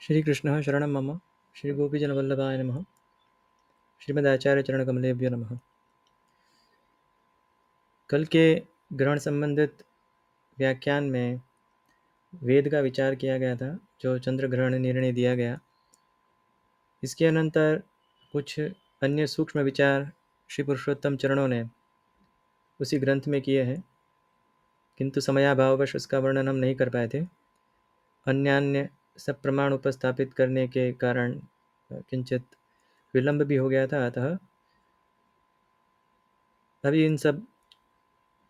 श्रीकृष्णः शरणं मम। श्रीगोपीजनवल्लभाय नमः। श्रीमदाचार्यचरणकमलेभ्यो नमः। कल के ग्रहण संबंधित व्याख्यान में वेद का विचार किया गया था, जो चंद्र ग्रहण निर्णय दिया गया। इसके अनंतर कुछ अन्य सूक्ष्म विचार श्री पुरुषोत्तम चरणों ने उसी ग्रंथ में किए हैं, किंतु समयाभाववश उसका वर्णन हम नहीं कर पाए थे। अन्य सब प्रमाण उपस्थापित करने के कारण किंचित विलंब भी हो गया था। अतः अभी इन सब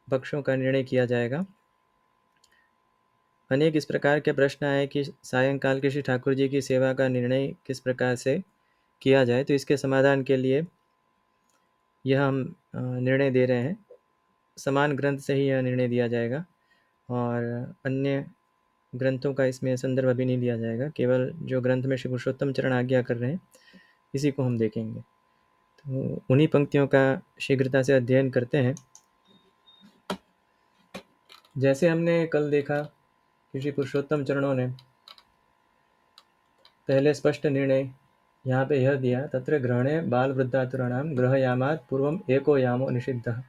पक्षों का निर्णय किया जाएगा। अनेक इस प्रकार के प्रश्न आए कि सायंकाल के श्री ठाकुर जी की सेवा का निर्णय किस प्रकार से किया जाए, तो इसके समाधान के लिए यह हम निर्णय दे रहे हैं। समान ग्रंथ से ही यह निर्णय दिया जाएगा और अन्य ग्रंथों का इसमें संदर्भ अभी नहीं लिया जाएगा। केवल जो ग्रंथ में श्री पुरुषोत्तम चरण आज्ञा कर रहे हैं इसी को हम देखेंगे। तो उन्हीं पंक्तियों का शीघ्रता से अध्ययन करते हैं। जैसे हमने कल देखा कि श्री पुरुषोत्तम चरणों ने पहले स्पष्ट निर्णय यहाँ पे यह दिया, तत्र ग्रहणे बाल वृद्धातुराणाम ग्रहयामात् पूर्वम एको यामो निषिद्धः,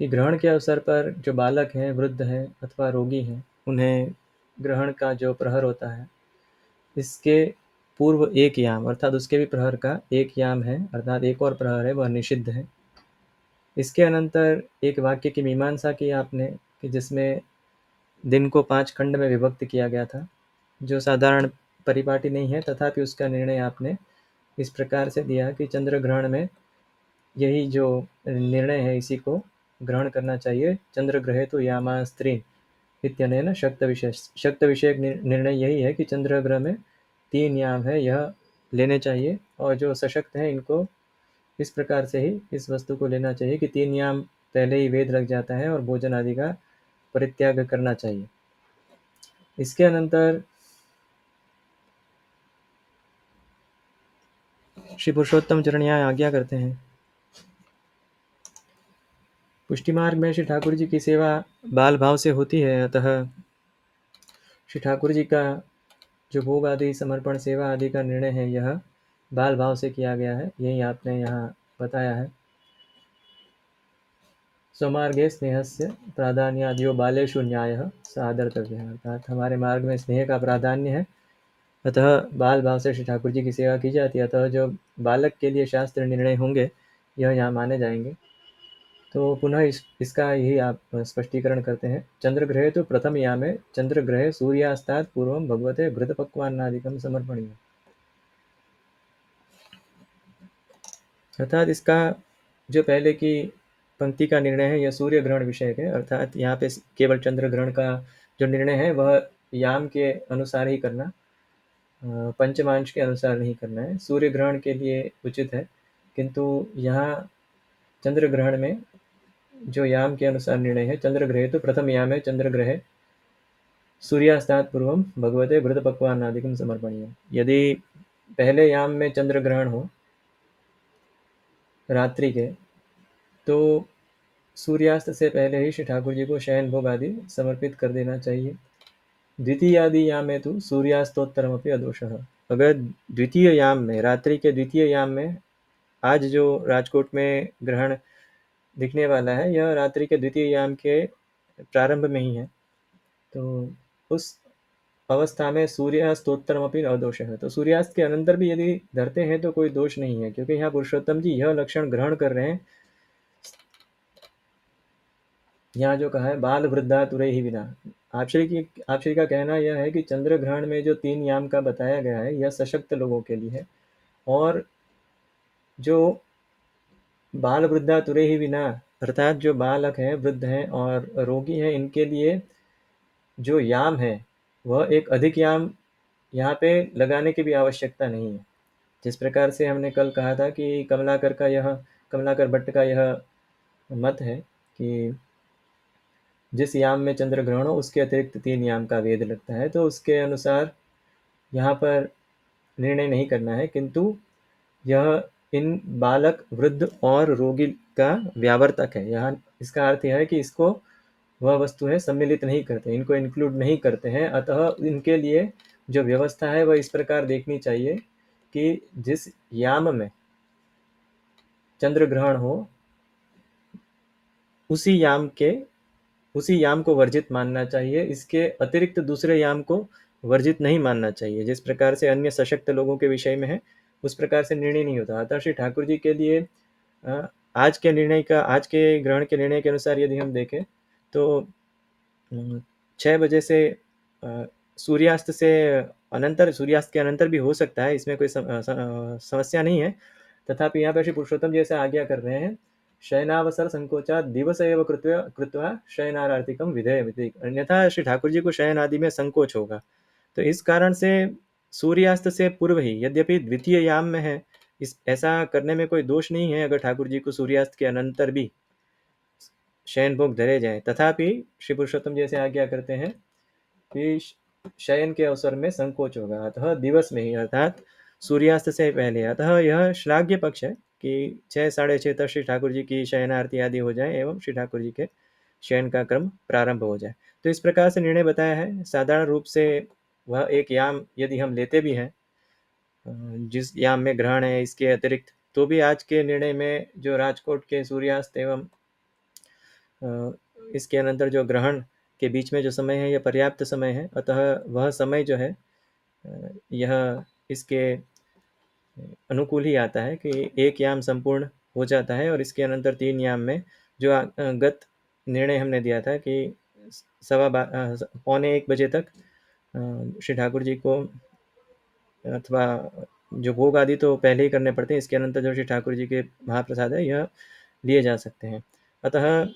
कि ग्रहण के अवसर पर जो बालक हैं, वृद्ध हैं अथवा रोगी हैं, उन्हें ग्रहण का जो प्रहर होता है इसके पूर्व एक याम अर्थात उसके भी प्रहर का एक याम है, अर्थात एक और प्रहर है, वह निषिद्ध है। इसके अनंतर एक वाक्य की मीमांसा की आपने, कि जिसमें दिन को 5 खंड में विभक्त किया गया था, जो साधारण परिपाटी नहीं है, तथापि उसका निर्णय आपने इस प्रकार से दिया कि चंद्र ग्रहण में यही जो निर्णय है इसी को ग्रहण करना चाहिए। चंद्र ग्रहे तो यामा स्त्री इत्यनेन शक्त विषयक निर्णय यही है कि चंद्र ग्रह में 3 याम है, यह लेने चाहिए, और जो सशक्त है इनको इस प्रकार से ही इस वस्तु को लेना चाहिए कि 3 याम पहले ही वेद लग जाता है और भोजन आदि का परित्याग करना चाहिए। इसके अनंतर श्री पुरुषोत्तम चरण यहाँ आज्ञा करते हैं, पुष्टि मार्ग में श्री ठाकुर जी की सेवा बाल भाव से होती है, अतः श्री ठाकुर जी का जो भोग आदि समर्पण सेवा आदि का निर्णय है यह बाल भाव से किया गया है, यही आपने यहाँ बताया है। स्वमार्गे स्नेहस्य प्राधान्यादियो बालेषु न्यायः स आदर्तव्यः, अर्थात हमारे मार्ग में स्नेह का प्राधान्य है, अतः बाल भाव से श्री ठाकुर जी की सेवा की जाती है। अतः जो बालक के लिए शास्त्र निर्णय होंगे यह यहाँ माने जाएंगे। तो पुनः इसका यही आप स्पष्टीकरण करते हैं। चंद्र ग्रहे तो प्रथम यामे चंद्र ग्रहे सूर्यास्तात् पूर्वम भगवते घृत पक्वान्नादिकम समर्पणीय, अर्थात इसका जो पहले की पंक्ति का निर्णय है यह सूर्य ग्रहण विषयक है, अर्थात यहाँ पे केवल चंद्र ग्रहण का जो निर्णय है वह याम के अनुसार ही करना, पंचमांश के अनुसार नहीं करना है। सूर्य ग्रहण के लिए उचित है, किंतु यहाँ चंद्र ग्रहण में जो याम के अनुसार निर्णय है, चंद्र ग्रहे तो प्रथम याम है चंद्र ग्रहे सूर्यास्तात् पूर्वम भगवते घृत पक्वान्नादिकम समर्पणीय। यदि पहले याम में चंद्र ग्रहण हो रात्रि के, तो सूर्यास्त से पहले ही श्री ठाकुर जी को शयन भोग आदि समर्पित कर देना चाहिए। द्वितीय आदि याम में तो सूर्यास्तोत्तरमपि अदोषः, अगर द्वितीय याम में, रात्रि के द्वितीय याम में, आज जो राजकोट में ग्रहण दिखने वाला है यह रात्रि के द्वितीय याम के प्रारंभ में ही है, तो उस अवस्था में सूर्यास्तोत्तरमपि अदोष है। तो सूर्यास्त के अनंतर भी यदि धरते हैं तो कोई दोष नहीं है, क्योंकि यहाँ पुरुषोत्तम जी यह लक्षण ग्रहण कर रहे हैं। यहाँ जो कहा है बाल वृद्धा तुरे ही विना, आप श्री का कहना यह है कि चंद्र ग्रहण में जो 3 याम का बताया गया है यह सशक्त लोगों के लिए है, और जो बाल वृद्धा तुरे ही विना अर्थात जो बालक हैं, वृद्ध हैं और रोगी हैं, इनके लिए जो याम है वह एक अधिक याम यहाँ पे लगाने की भी आवश्यकता नहीं है। जिस प्रकार से हमने कल कहा था कि कमलाकर भट्ट का यह मत है कि जिस याम में चंद्र ग्रहण हो उसके अतिरिक्त 3 याम का वेद लगता है, तो उसके अनुसार यहाँ पर निर्णय नहीं करना है, किंतु यह इन बालक, वृद्ध और रोगी का व्यावर्तक है। यहाँ इसका अर्थ यह है कि इसको वह वस्तु है सम्मिलित नहीं करते, इनको इंक्लूड नहीं करते हैं, अतः इनके लिए जो व्यवस्था है वह इस प्रकार देखनी चाहिए कि जिस याम में चंद्र ग्रहण हो, उसी याम के उसी याम को वर्जित मानना चाहिए, इसके अतिरिक्त दूसरे याम को वर्जित नहीं मानना चाहिए। जिस प्रकार से अन्य सशक्त लोगों के विषय में है, उस प्रकार से निर्णय नहीं होता। अतः श्री ठाकुर जी के लिए आज के ग्रहण के निर्णय के अनुसार यदि हम देखें तो 6 बजे से सूर्यास्त से अनंतर, सूर्यास्त के अनंतर भी हो सकता है, इसमें कोई समस्या नहीं है। तथापि यहाँ पर श्री पुरुषोत्तम जी ऐसा आज्ञा कर रहे हैं, शयनावसर संकोचा दिवस एव कृत्वा शयनारार्तिकम विधेय, अन्यथा श्री ठाकुर जी को शयन आदि में संकोच होगा। तो इस कारण से सूर्यास्त से पूर्व ही, यद्यपि द्वितीय याम में है, इस ऐसा करने में कोई दोष नहीं है अगर ठाकुर जी को सूर्यास्त के अनंतर भी शयन भोग धरे जाए। तथापि श्री पुरुषोत्तम जी ऐसे आज्ञा करते हैं कि शयन के अवसर में संकोच होगा, अतः दिवस में ही, अर्थात सूर्यास्त से पहले। अतः यह श्लाघ्य पक्ष है कि 6 साढ़े 6 तक श्री ठाकुर जी की शयन आरती आदि हो जाए एवं श्री ठाकुर जी के शयन का क्रम प्रारंभ हो जाए। तो इस प्रकार से निर्णय बताया है। साधारण रूप से वह एक याम यदि हम लेते भी हैं, जिस याम में ग्रहण है इसके अतिरिक्त, तो भी आज के निर्णय में जो राजकोट के सूर्यास्त एवं इसके अनंतर जो ग्रहण के बीच में जो समय है, यह पर्याप्त समय है। अतः वह समय जो है यह इसके अनुकूल ही आता है कि एक याम संपूर्ण हो जाता है और इसके अनंतर 3 याम में जो गत निर्णय हमने दिया था कि पौने 1 बजे तक श्री ठाकुर जी को, अथवा जो भोग आदि तो पहले ही करने पड़ते हैं, इसके अनंतर जो श्री ठाकुर जी के महाप्रसाद है यह लिए जा सकते हैं। अतः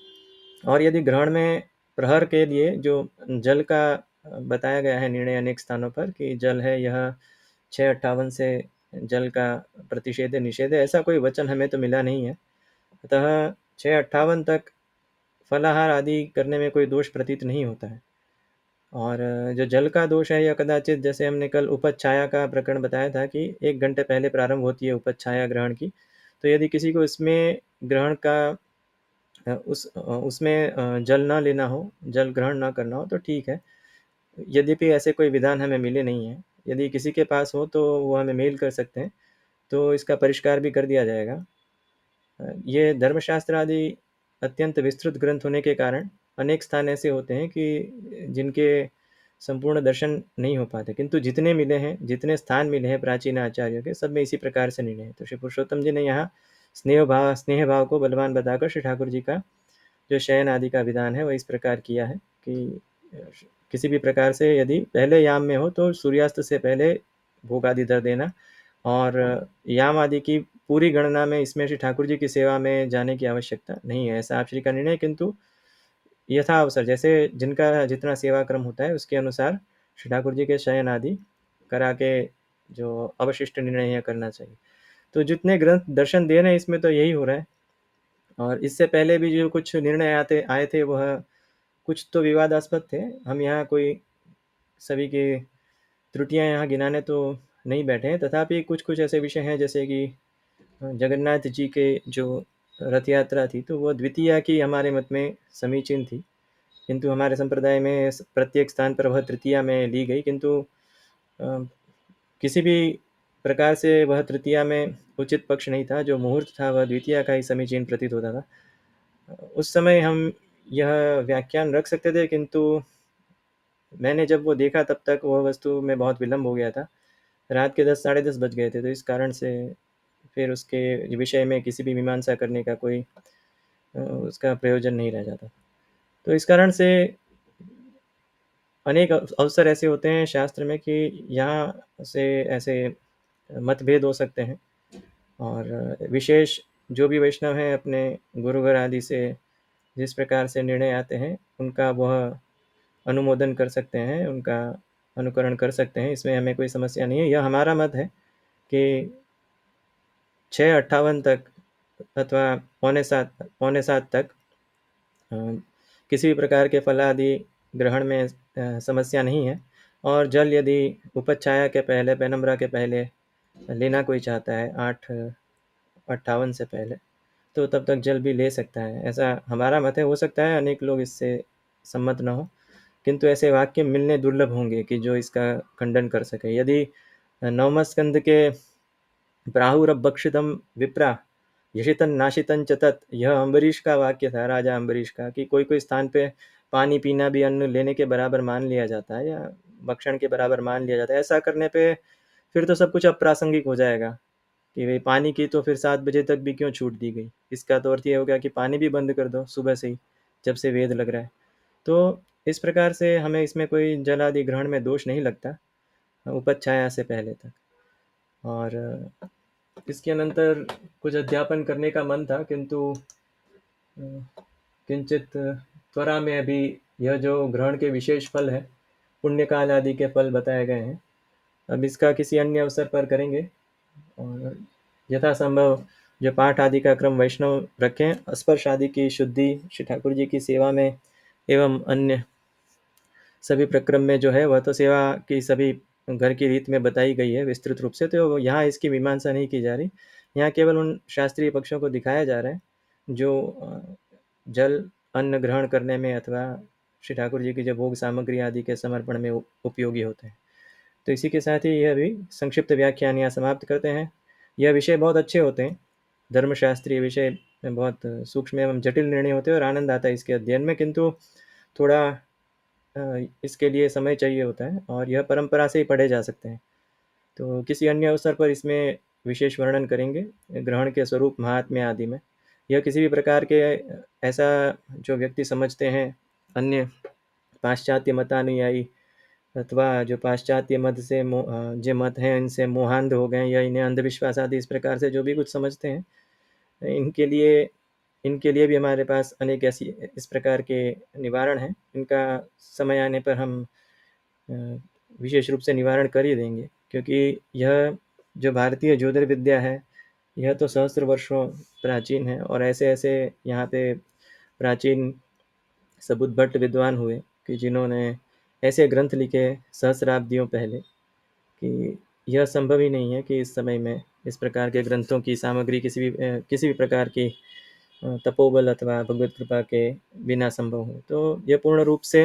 और यदि ग्रहण में प्रहर के लिए जो जल का बताया गया है निर्णय अनेक स्थानों पर कि जल है यह 6:58 से जल का प्रतिषेध निषेध है, ऐसा कोई वचन हमें तो मिला नहीं है। अतः 6:58 तक फलाहार आदि करने में कोई दोष प्रतीत नहीं होता है। और जो जल का दोष है, यह कदाचित जैसे हमने कल उपच्छाया का प्रकरण बताया था कि 1 घंटे पहले प्रारंभ होती है उपच्छाया ग्रहण की। तो यदि किसी को इसमें ग्रहण का उसमें जल ना लेना हो, जल ग्रहण ना करना हो तो ठीक है, यद्यपि ऐसे कोई विधान हमें मिले नहीं है। यदि किसी के पास हो तो वो हमें मेल कर सकते हैं, तो इसका परिष्कार भी कर दिया जाएगा। ये धर्मशास्त्र आदि अत्यंत विस्तृत ग्रंथ होने के कारण अनेक स्थान ऐसे होते हैं कि जिनके संपूर्ण दर्शन नहीं हो पाते, किंतु जितने मिले हैं, जितने स्थान मिले हैं प्राचीन आचार्यों के, सब में इसी प्रकार से निर्णय है। तो श्री पुरुषोत्तम जी ने यहाँ स्नेह भाव को बलवान बताकर श्री ठाकुर जी का जो शयन आदि का विधान है वह इस प्रकार किया है कि किसी भी प्रकार से यदि पहले याम में हो तो सूर्यास्त से पहले भोग आदि धर देना, और याम आदि की पूरी गणना में इसमें श्री ठाकुर जी की सेवा में जाने की आवश्यकता नहीं है, ऐसा आप श्री का निर्णय। किंतु यथा अवसर, जैसे जिनका जितना सेवा क्रम होता है उसके अनुसार श्री ठाकुर जी के शयन आदि करा के जो अवशिष्ट निर्णय है करना चाहिए। तो जितने ग्रंथ दर्शन दे रहे हैं इसमें तो यही हो रहा है। और इससे पहले भी जो कुछ निर्णय आए थे वह कुछ तो विवादास्पद थे। हम यहाँ कोई सभी के त्रुटियां यहाँ गिनाने तो नहीं बैठे हैं, तथापि कुछ कुछ ऐसे विषय हैं जैसे कि जगन्नाथ जी के जो रथ यात्रा थी तो वह द्वितीया की हमारे मत में समीचीन थी, किंतु हमारे संप्रदाय में प्रत्येक स्थान पर वह तृतीया में ली गई, किंतु किसी भी प्रकार से वह तृतीया में उचित पक्ष नहीं था। जो मुहूर्त था वह द्वितीया का ही समीचीन प्रतीत होता था। उस समय हम यह व्याख्यान रख सकते थे, किंतु मैंने जब वो देखा तब तक वह वस्तु में बहुत विलम्ब हो गया था। रात के 10 साढ़े 10 बज गए थे, तो इस कारण से फिर उसके विषय में किसी भी मीमांसा करने का कोई उसका प्रयोजन नहीं रह जाता। तो इस कारण से अनेक अवसर ऐसे होते हैं शास्त्र में कि यहाँ से ऐसे मतभेद हो सकते हैं, और विशेष जो भी वैष्णव हैं अपने गुरुवर आदि से जिस प्रकार से निर्णय आते हैं उनका वह अनुमोदन कर सकते हैं, उनका अनुकरण कर सकते हैं, इसमें हमें कोई समस्या नहीं है। यह हमारा मत है कि 6:58 तक अथवा पौने 7 तक किसी भी प्रकार के फल आदि ग्रहण में समस्या नहीं है। और जल यदि उपच्छाया के पहले, पेनम्बरा के पहले लेना कोई चाहता है 8:58 से पहले, तो तब तक जल भी ले सकता है, ऐसा हमारा मत है। हो सकता है अनेक लोग इससे सम्मत न हो, किंतु ऐसे वाक्य मिलने दुर्लभ होंगे कि जो इसका खंडन कर सके। यदि नवम स्कंद के प्राहुरभक्षितम विप्रा यशितन नाशितन च तत्, यह अम्बरीश का वाक्य था, राजा अम्बरीश का, कि कोई कोई स्थान पे पानी पीना भी अन्न लेने के बराबर मान लिया जाता है या भक्षण के बराबर मान लिया जाता है। ऐसा करने पे फिर तो सब कुछ अप्रासंगिक हो जाएगा कि भाई पानी की तो फिर 7 बजे तक भी क्यों छूट दी गई। इसका तो अर्थ ये हो गया कि पानी भी बंद कर दो सुबह से ही, जब से वेद लग रहा है। तो इस प्रकार से हमें इसमें कोई जल आदि ग्रहण में दोष नहीं लगता उपज छाया से पहले तक। और इसके अनंतर कुछ अध्यापन करने का मन था, किंतु किंचित त्वरा में अभी यह जो ग्रहण के विशेष फल है, पुण्यकाल आदि के फल बताए गए हैं, अब इसका किसी अन्य अवसर पर करेंगे। और यथासंभव जो पाठ आदि का क्रम वैष्णव रखें, स्पर्श आदि की शुद्धि श्री ठाकुर जी की सेवा में एवं अन्य सभी प्रक्रम में जो है वह तो सेवा की सभी घर की रीत में बताई गई है विस्तृत रूप से, तो यहाँ इसकी मीमांसा नहीं की जा रही। यहाँ केवल उन शास्त्रीय पक्षों को दिखाया जा रहा है जो जल अन्न ग्रहण करने में अथवा श्री ठाकुर जी की जो भोग सामग्री आदि के समर्पण में उपयोगी होते हैं। तो इसी के साथ ही यह भी संक्षिप्त व्याख्यान यहाँ समाप्त करते हैं। यह विषय बहुत अच्छे होते हैं, धर्मशास्त्रीय विषय में बहुत सूक्ष्म एवं जटिल निर्णय होते हैं और आनंद आता है इसके अध्ययन में, किंतु थोड़ा इसके लिए समय चाहिए होता है और यह परंपरा से ही पढ़े जा सकते हैं। तो किसी अन्य अवसर पर इसमें विशेष वर्णन करेंगे ग्रहण के स्वरूप महात्म्य आदि में। यह किसी भी प्रकार के ऐसा जो व्यक्ति समझते हैं अन्य पाश्चात्य मतानुयायी अथवा जो पाश्चात्य मत से जो मत हैं इनसे मोहांध हो गए या इन्हें अंधविश्वास आदि इस प्रकार से जो भी कुछ समझते हैं, इनके लिए भी हमारे पास अनेक ऐसी इस प्रकार के निवारण हैं। इनका समय आने पर हम विशेष रूप से निवारण कर ही देंगे, क्योंकि यह जो भारतीय ज्योतिर्विद्या है यह तो सहस्त्र वर्षों प्राचीन है और ऐसे ऐसे यहाँ पे प्राचीन सबूत भट्ट विद्वान हुए कि जिन्होंने ऐसे ग्रंथ लिखे सहस्राब्दियों पहले कि यह संभव ही नहीं है कि इस समय में इस प्रकार के ग्रंथों की सामग्री किसी भी प्रकार की तपोबल अथवा भगवत कृपा के बिना संभव हो। तो यह पूर्ण रूप से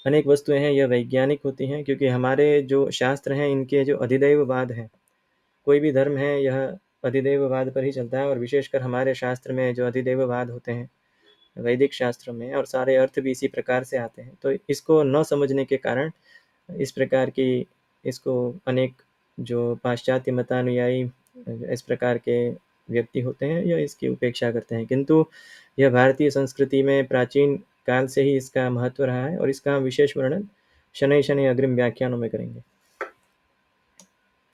अनेक वस्तुएं हैं, यह वैज्ञानिक होती हैं, क्योंकि हमारे जो शास्त्र हैं इनके जो अधिदैववाद है, कोई भी धर्म है यह अधिदैववाद पर ही चलता है और विशेषकर हमारे शास्त्र में जो अधिदैववाद होते हैं वैदिक शास्त्र में, और सारे अर्थ भी इसी प्रकार से आते हैं। तो इसको न समझने के कारण इस प्रकार की इसको अनेक जो पाश्चात्य मतानुयायी इस प्रकार के व्यक्ति होते हैं यह इसकी उपेक्षा करते हैं, किंतु यह भारतीय संस्कृति में प्राचीन काल से ही इसका महत्व रहा है और इसका विशेष वर्णन शनै शनै अग्रिम व्याख्यानों में करेंगे।